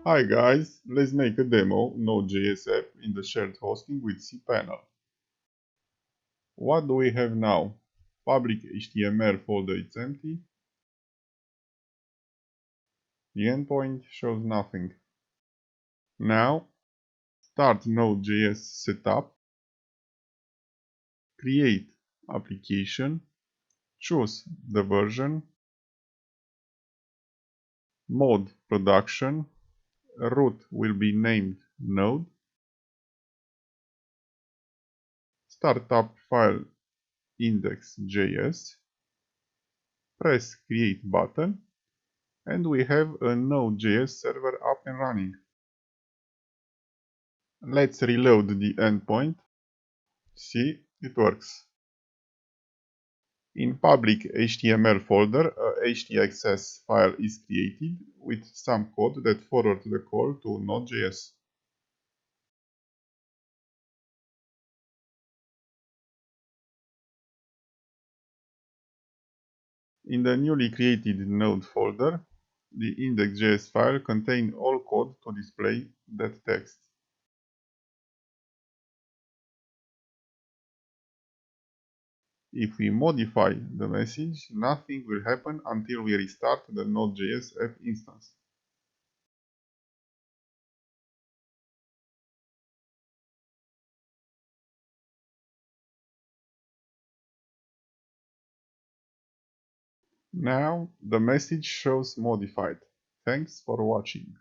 Hi guys, let's make a demo Node.js app in the shared hosting with cPanel. What do we have now? Public HTML folder is empty. The endpoint shows nothing. Now, start Node.js setup, create application, choose the version, mode production, root will be named Node, startup file index.js, press create button, and we have a Node.js server up and running. Let's reload the endpoint. See, it works. In public HTML folder, a htaccess file is created with some code that forwards the call to Node.js. In the newly created Node folder, the index.js file contains all code to display that text. If we modify the message, nothing will happen until we restart the Node.js app instance. Now the message shows modified. Thanks for watching.